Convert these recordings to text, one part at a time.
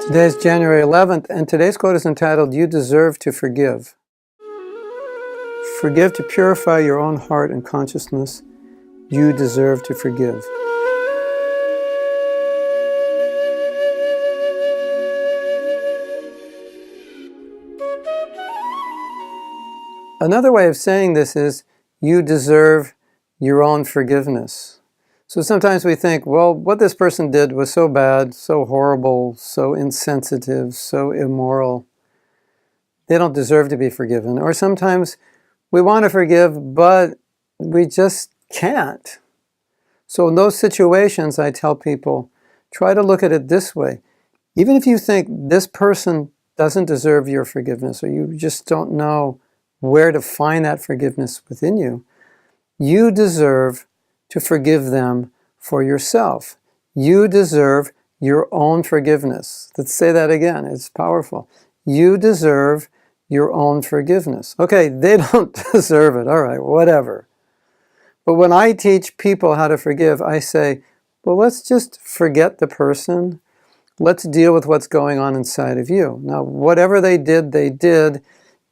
Today is January 11th, and today's quote is entitled, "You deserve to forgive." Forgive to purify your own heart and consciousness. You deserve to forgive. Another way of saying this is, you deserve your own forgiveness. So sometimes we think, well, what this person did was so bad, so horrible, so insensitive, so immoral. They don't deserve to be forgiven. Or sometimes we want to forgive, but we just can't. So in those situations, I tell people, try to look at it this way. Even if you think this person doesn't deserve your forgiveness, or you just don't know where to find that forgiveness within you, you deserve to forgive them for yourself. You deserve your own forgiveness. Let's say that again. It's powerful. You deserve your own forgiveness. Okay, they don't deserve it. All right, whatever. But when I teach people how to forgive, I say, well, let's just forget the person. Let's deal with what's going on inside of you. Now, whatever they did, they did.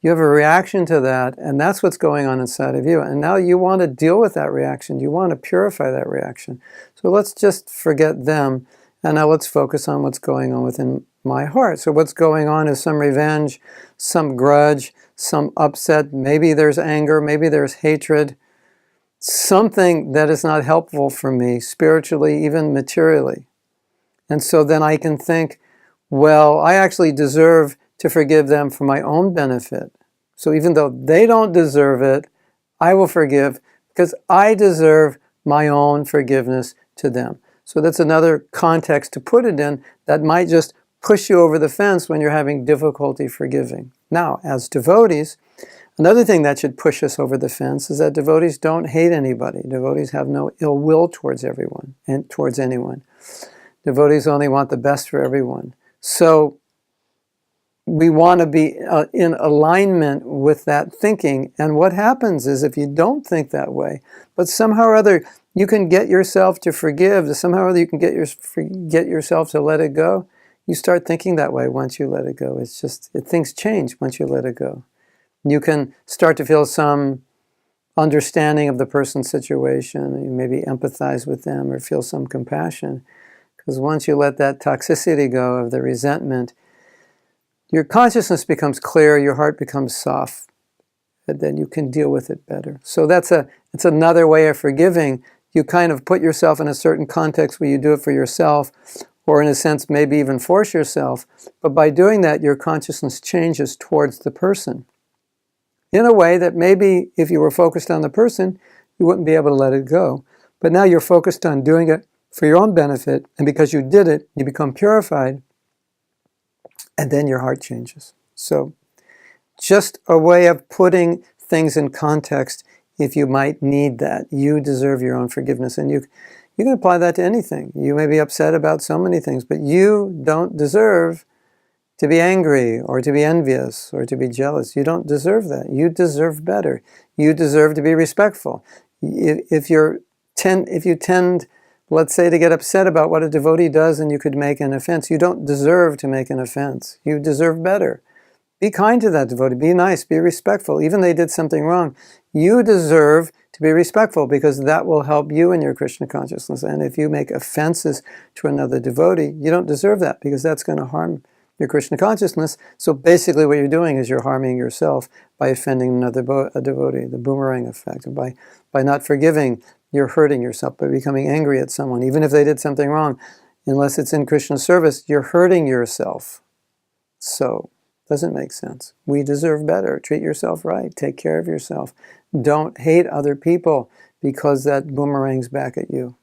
You have a reaction to that, and that's what's going on inside of you. And now you want to deal with that reaction. You want to purify that reaction. So let's just forget them, and now let's focus on what's going on within my heart. So what's going on is some revenge, some grudge, some upset. Maybe there's anger, maybe there's hatred. Something that is not helpful for me spiritually, even materially. And so then I can think, well, I actually deserve to forgive them for my own benefit. So even though they don't deserve it, I will forgive because I deserve my own forgiveness to them. So that's another context to put it in that might just push you over the fence when you're having difficulty forgiving. Now, as devotees, another thing that should push us over the fence is that devotees don't hate anybody. Devotees have no ill will towards everyone and towards anyone. Devotees only want the best for everyone. So we want to be in alignment with that thinking. And what happens is if you don't think that way, but somehow or other you can get yourself to forgive, somehow or other you can get yourself to let it go, you start thinking that way once you let it go. It's just, things change once you let it go. You can start to feel some understanding of the person's situation. You maybe empathize with them or feel some compassion. Because once you let that toxicity go of the resentment, your consciousness becomes clear, your heart becomes soft, and then you can deal with it better. So it's another way of forgiving. You kind of put yourself in a certain context where you do it for yourself, or in a sense maybe even force yourself. But by doing that, your consciousness changes towards the person in a way that maybe if you were focused on the person, you wouldn't be able to let it go. But now you're focused on doing it for your own benefit, and because you did it, you become purified, and then your heart changes. So just a way of putting things in context if you might need that. You deserve your own forgiveness, and you can apply that to anything. You may be upset about so many things, but you don't deserve to be angry or to be envious or to be jealous. You don't deserve that. You deserve better. You deserve to be respectful. If you tend, let's say, to get upset about what a devotee does and you could make an offense, you don't deserve to make an offense. You deserve better. Be kind to that devotee. Be nice. Be respectful. Even they did something wrong. You deserve to be respectful because that will help you in your Krishna consciousness. And if you make offenses to another devotee, you don't deserve that because that's going to harm your Krishna consciousness. So basically what you're doing is you're harming yourself by offending another devotee, the boomerang effect. And by not forgiving, you're hurting yourself. By becoming angry at someone, even if they did something wrong, unless it's in Krishna's service, you're hurting yourself. So doesn't make sense. We deserve better. Treat yourself right. Take care of yourself. Don't hate other people because that boomerangs back at you.